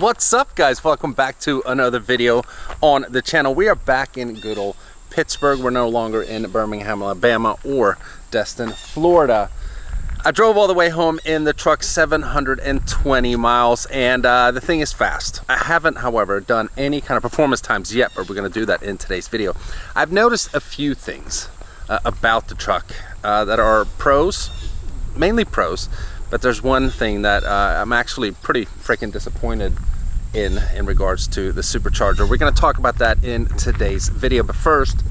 What's up, guys? Welcome back to another video on the channel. We are back in good old Pittsburgh. We're no longer in Birmingham, Alabama or Destin, Florida. I drove all the way home in the truck, 720 miles, and the thing is fast. I haven't, however, done any kind of performance times yet, but we're going to do that in today's video. I've noticed a few things about the truck that are pros, mainly pros, but there's one thing that I'm actually pretty freaking disappointed in regards to the Supercharger. We're going to talk about that in today's video, but first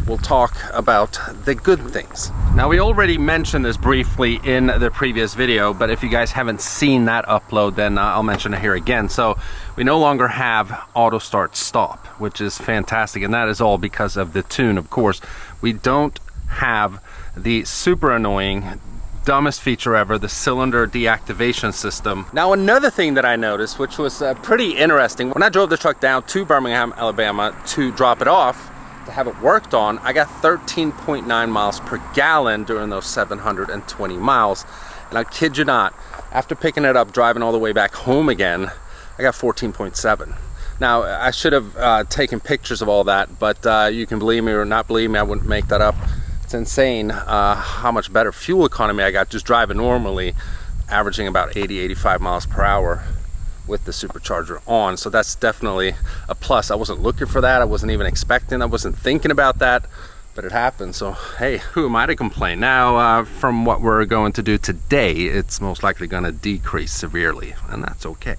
we'll talk about the good things. Now, we already mentioned this briefly in the previous video, but if you guys haven't seen that upload, then I'll mention it here again. So we no longer have auto start stop, which is fantastic, and that is all because of the tune. Of course, we don't have the super annoying, dumbest feature ever, the cylinder deactivation system. Now, another thing that I noticed, which was pretty interesting, when I drove the truck down to Birmingham, Alabama to drop it off to have it worked on, I got 13.9 miles per gallon during those 720 miles. And I kid you not, after picking it up, driving all the way back home again, I got 14.7. Now, I should have taken pictures of all that, but you can believe me or not believe me, I wouldn't make that up. It's insane how much better fuel economy I got just driving normally, averaging about 85 miles per hour with the Supercharger on. So that's definitely a plus. I wasn't looking for that. I wasn't even expecting. I wasn't thinking about that, but it happened. So hey, who am I to complain? Now, from what we're going to do today, it's most likely going to decrease severely, and that's okay.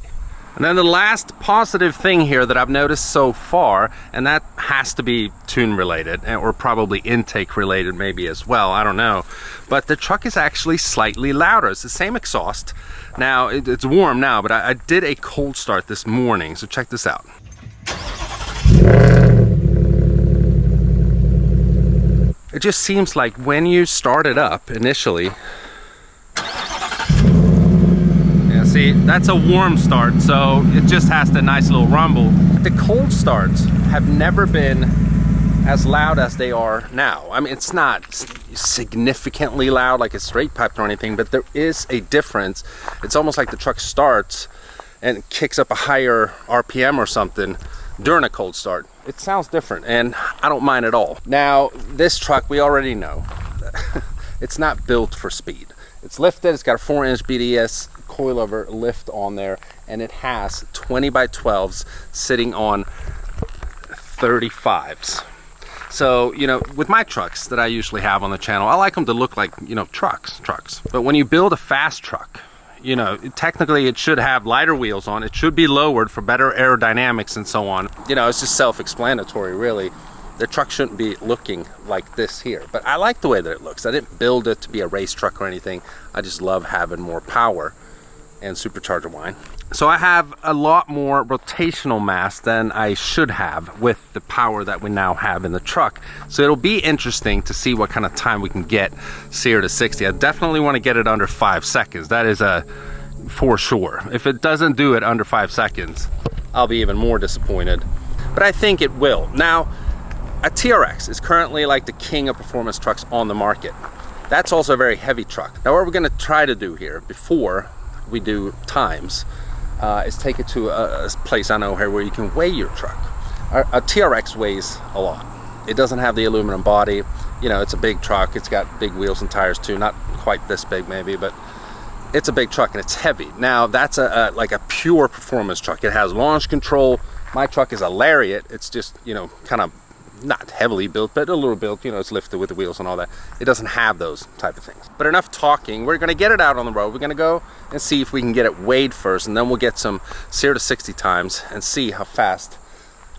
And then the last positive thing here that I've noticed so far, and that has to be tune related, or probably intake related maybe as well, I don't know, but the truck is actually slightly louder. It's the same exhaust. Now, it's warm now, but I did a cold start this morning, so check this out. It just seems like when you start it up initially, see, that's a warm start, so it just has the nice little rumble. The cold starts have never been as loud as they are now. I mean, it's not significantly loud like it's straight piped or anything, but there is a difference. It's almost like the truck starts and kicks up a higher RPM or something during a cold start. It sounds different, and I don't mind at all. Now, this truck, we already know, it's not built for speed. It's lifted, it's got a 4-inch BDS coilover lift on there, and it has 20 by 12s sitting on 35s. So, you know, with my trucks that I usually have on the channel, I like them to look like, you know, trucks. But when you build a fast truck, you know, technically it should have lighter wheels on, it should be lowered for better aerodynamics and so on. You know, it's just self-explanatory, really. The truck shouldn't be looking like this here, but I like the way that it looks. I didn't build it to be a race truck or anything. I just love having more power and Supercharger wine. So I have a lot more rotational mass than I should have with the power that we now have in the truck. So it'll be interesting to see what kind of time we can get 0 to 60. I definitely want to get it under 5 seconds. That is for sure. If it doesn't do it under 5 seconds, I'll be even more disappointed. But I think it will. Now, a TRX is currently like the king of performance trucks on the market. That's also a very heavy truck. Now, what we're going to try to do here before we do times is take it to a place I know here where you can weigh your truck. A TRX weighs a lot. It doesn't have the aluminum body. You know, it's a big truck. It's got big wheels and tires too. Not quite this big maybe, but it's a big truck and it's heavy. Now, that's like a pure performance truck. It has launch control. My truck is a Lariat. It's just, you know, kind of not heavily built, but a little built, you know, it's lifted with the wheels and all that. It doesn't have those type of things. But enough talking. We're going to get it out on the road. We're going to go and see if we can get it weighed first, and then we'll get some 0 to 60 times and see how fast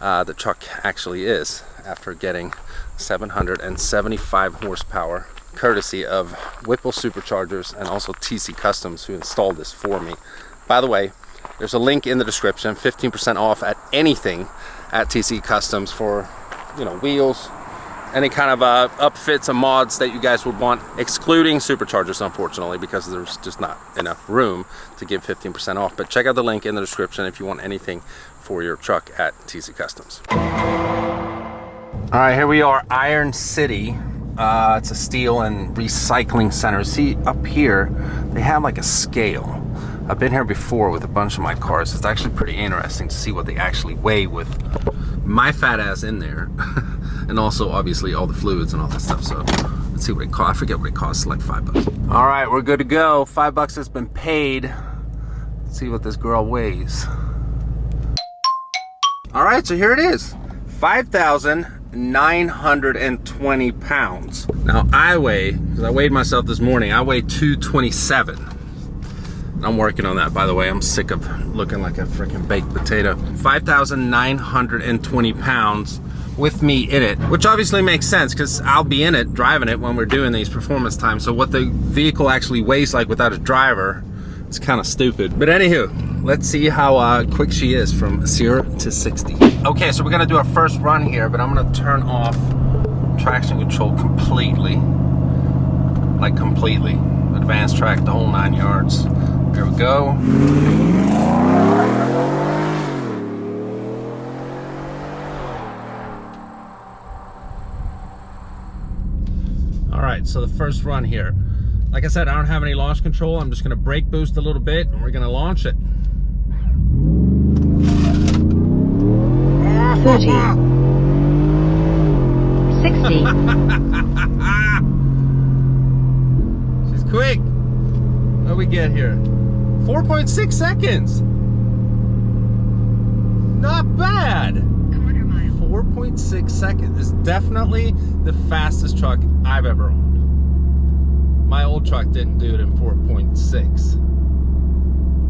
the truck actually is after getting 775 horsepower, courtesy of Whipple Superchargers and also TC Customs, who installed this for me. By the way, there's a link in the description, 15% off at anything at TC Customs for, you know, wheels, any kind of upfits and mods that you guys would want, excluding Superchargers, unfortunately, because there's just not enough room to give 15% off. But check out the link in the description if you want anything for your truck at TC Customs. All right, here we are, Iron City. It's a steel and recycling center. See, up here, they have like a scale. I've been here before with a bunch of my cars. It's actually pretty interesting to see what they actually weigh with my fat ass in there. And also, obviously, all the fluids and all that stuff. So let's see what it costs. I forget what it costs, like $5. All right, we're good to go. $5 has been paid. Let's see what this girl weighs. All right, so here it is. 5,920 pounds. Now I weigh, because I weighed myself this morning, I weigh 227. I'm working on that, by the way. I'm sick of looking like a freaking baked potato. 5,920 pounds with me in it, which obviously makes sense because I'll be in it, driving it when we're doing these performance times. So what the vehicle actually weighs like without a driver, it's kind of stupid. But anywho, let's see how quick she is from 0 to 60. Okay, so we're gonna do our first run here, but I'm gonna turn off traction control completely. Like completely. Advanced track, the whole 9 yards. There we go. All right, so the first run here. Like I said, I don't have any launch control. I'm just gonna brake boost a little bit and we're gonna launch it. 30. 60. She's quick. What do we get here? 4.6 seconds. Not bad. 4.6 seconds is definitely the fastest truck I've ever owned. My old truck didn't do it in 4.6.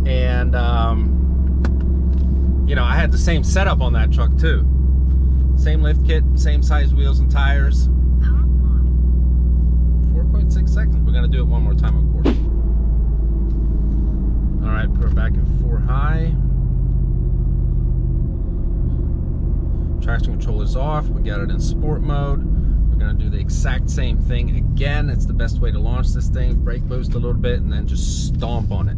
And you know, I had the same setup on that truck too. Same lift kit, same size wheels and tires. 4.6 seconds. We're gonna do it one more time, of course. All right, put her back in 4 high. Traction control is off. We got it in sport mode. We're gonna do the exact same thing again. It's the best way to launch this thing. Brake boost a little bit and then just stomp on it.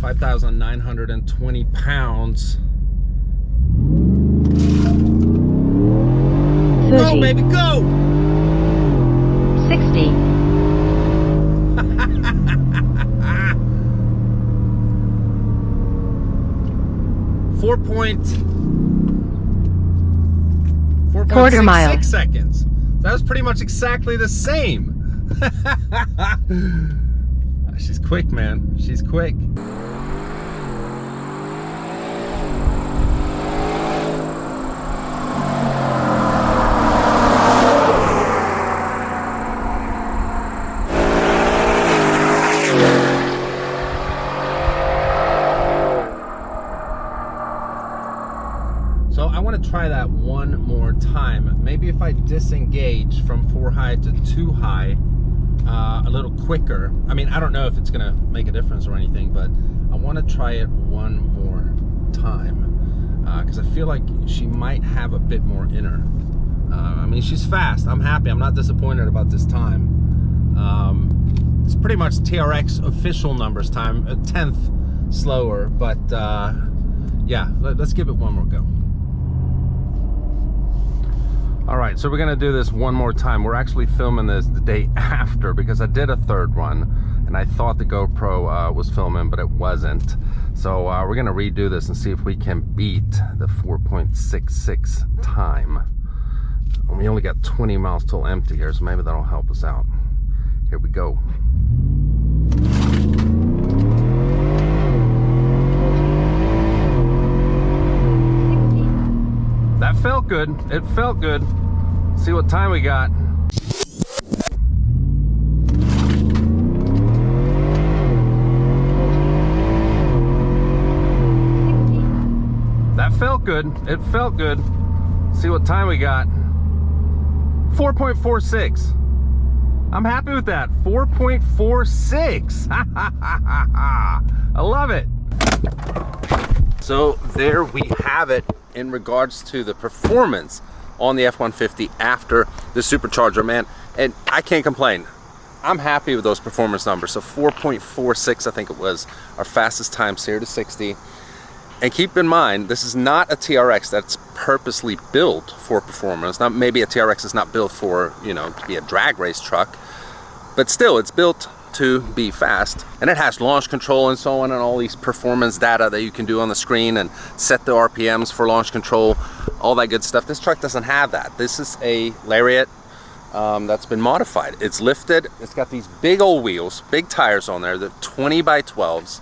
5,920 pounds. 30. Go, baby, go! 60. 4.6 seconds. That was pretty much exactly the same. She's quick, man. She's quick. So I want to try that one more time. Maybe if I disengage from 4 high to 2 high a little quicker. I mean, I don't know if it's gonna make a difference or anything, but I want to try it one more time because I feel like she might have a bit more in her. I mean, she's fast. I'm happy. I'm not disappointed about this time. It's pretty much TRX official numbers time, a 10th slower, but yeah, let's give it one more go. All right, so we're gonna do this one more time. We're actually filming this the day after because I did a third run and I thought the GoPro was filming, but it wasn't. So we're gonna redo this and see if we can beat the 4.66 time. And we only got 20 miles till empty here, so maybe that'll help us out. Here we go. That felt good. It felt good. See what time we got. That felt good. It felt good. See what time we got. 4.46. I'm happy with that. 4.46. I love it. So there we have it in regards to the performance on the F-150 after the Supercharger, man. And I can't complain. I'm happy with those performance numbers. So 4.46, I think it was, our fastest time, 0 to 60. And keep in mind, this is not a TRX that's purposely built for performance. Now, maybe a TRX is not built for, you know, to be a drag race truck, but still, it's built to be fast. And it has launch control and so on, and all these performance data that you can do on the screen and set the RPMs for launch control, all that good stuff. This truck doesn't have that. This is a Lariat that's been modified. It's lifted, it's got these big old wheels, big tires on there, the 20 by 12s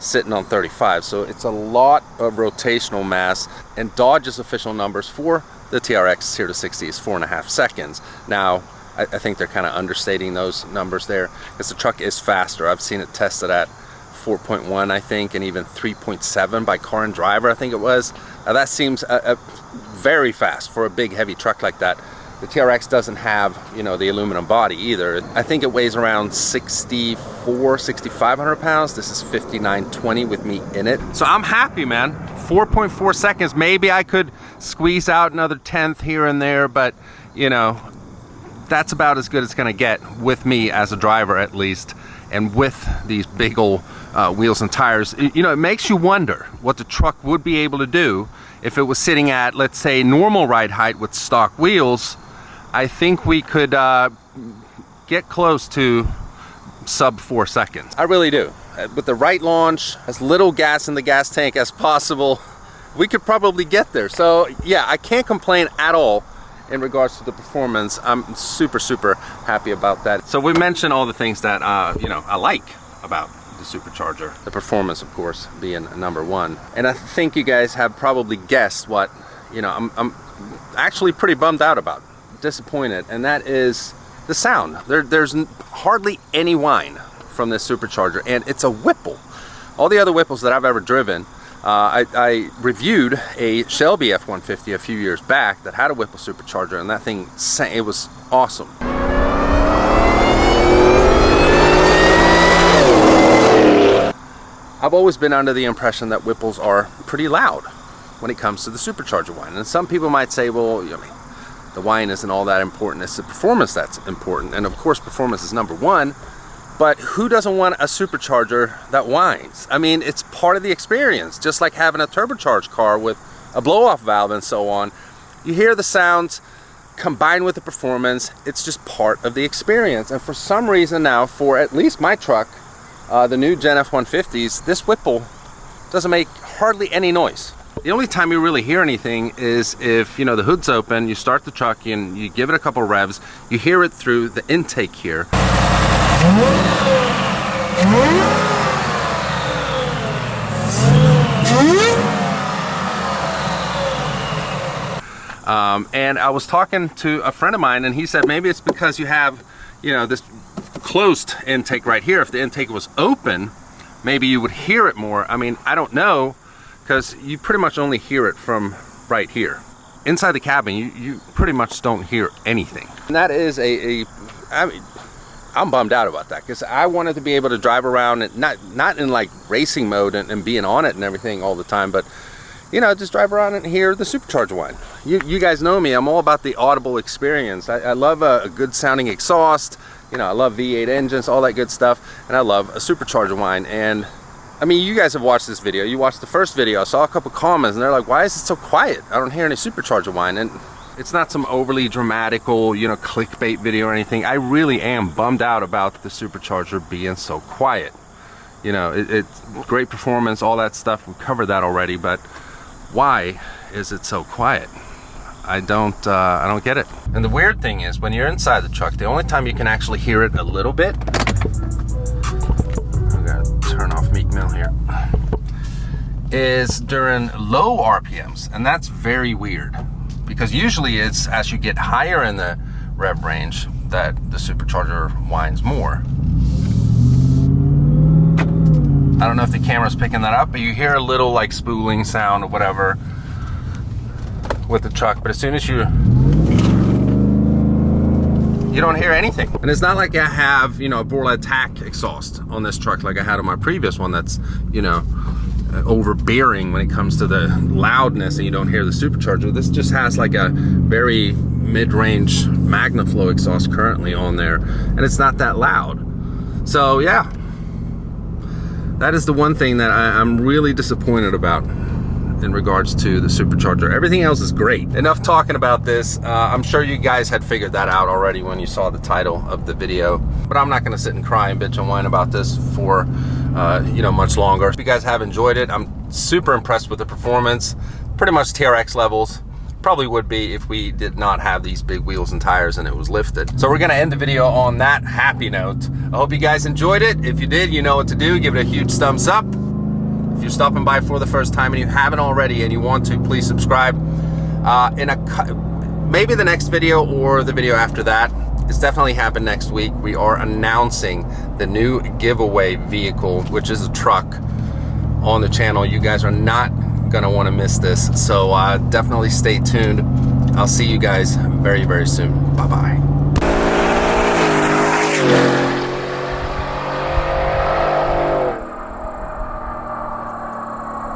sitting on 35, so it's a lot of rotational mass. And Dodge's official numbers for the TRX 0 to 60 is 4.5 seconds. Now I think they're kind of understating those numbers there, because the truck is faster. I've seen it tested at 4.1, I think, and even 3.7 by Car and Driver, I think it was. That seems very fast for a big heavy truck like that. The TRX doesn't have, you know, the aluminum body either. I think it weighs around 6,500 pounds. This is 5,920 with me in it. So I'm happy, man. 4.4 seconds. Maybe I could squeeze out another tenth here and there, but you know, that's about as good as it's gonna get with me as a driver, at least. And with these big old wheels and tires, you know, it makes you wonder what the truck would be able to do if it was sitting at, let's say, normal ride height with stock wheels. I think we could get close to sub 4 seconds. I really do. With the right launch, as little gas in the gas tank as possible, we could probably get there. So yeah, I can't complain at all in regards to the performance. I'm super happy about that. So we mentioned all the things that you know, I like about the Supercharger. The performance, of course, being number one. And I think you guys have probably guessed what, you know, I'm actually pretty bummed out about, disappointed, and that is the sound. There's hardly any whine from this Supercharger, and it's a Whipple. All the other Whipples that I've ever driven, I reviewed a Shelby F150 a few years back that had a Whipple Supercharger, and that thing, it was awesome. I've always been under the impression that Whipples are pretty loud when it comes to the Supercharger whine. And some people might say, well, I mean, the whine isn't all that important, it's the performance that's important. And of course, performance is number one, but who doesn't want a Supercharger that whines? I mean, it's part of the experience, just like having a turbocharged car with a blow-off valve and so on. You hear the sounds combined with the performance, it's just part of the experience. And for some reason now, for at least my truck, the new Gen F150s, this Whipple doesn't make hardly any noise. The only time you really hear anything is if, you know, the hood's open, you start the truck and you give it a couple revs, you hear it through the intake here. And I was talking to a friend of mine, and he said maybe it's because you have, you know, this closed intake right here. If the intake was open, maybe you would hear it more. I mean, I don't know, because you pretty much only hear it from right here. Inside the cabin, you pretty much don't hear anything. And that is I mean, I'm bummed out about that, because I wanted to be able to drive around, and not in like racing mode and being on it and everything all the time, but you know, just drive around and hear the Supercharger whine. You guys know me, I'm all about the audible experience. I love a good sounding exhaust. You know, I love V8 engines, all that good stuff, and I love a Supercharger whine. And I mean, you guys have watched this video. You watched the first video. I saw a couple comments, and they're like, "Why is it so quiet? I don't hear any Supercharger whine." And it's not some overly dramatical, you know, clickbait video or anything. I really am bummed out about the Supercharger being so quiet. You know, it's great performance, all that stuff. We covered that already, but why is it so quiet? I don't get it. And the weird thing is, when you're inside the truck, the only time you can actually hear it a little bit, I'm gonna turn off Meek Mill here, is during low RPMs. And that's very weird, because usually it's as you get higher in the rev range that the Supercharger whines more. I don't know if the camera's picking that up, but you hear a little like spooling sound or whatever with the truck, but as soon as you don't hear anything. And it's not like I have, you know, a Borla Attack exhaust on this truck like I had on my previous one that's, you know, overbearing when it comes to the loudness, and you don't hear the Supercharger. This just has like a very mid-range MagnaFlow exhaust currently on there, and it's not that loud. So yeah, that is the one thing that I'm really disappointed about, in regards to the Supercharger. Everything else is great. Enough talking about this. I'm sure you guys had figured that out already when you saw the title of the video, but I'm not gonna sit and cry and bitch and whine about this for you know, much longer. If you guys have enjoyed it, I'm super impressed with the performance. Pretty much TRX levels. Probably would be if we did not have these big wheels and tires and it was lifted. So we're gonna end the video on that happy note. I hope you guys enjoyed it. If you did, you know what to do. Give it a huge thumbs up. If you're stopping by for the first time and you haven't already and you want to, please subscribe. Maybe the next video or the video after that. It's definitely happened next week. We are announcing the new giveaway vehicle, which is a truck on the channel. You guys are not gonna want to miss this, so definitely stay tuned. I'll see you guys very, very soon. Bye bye.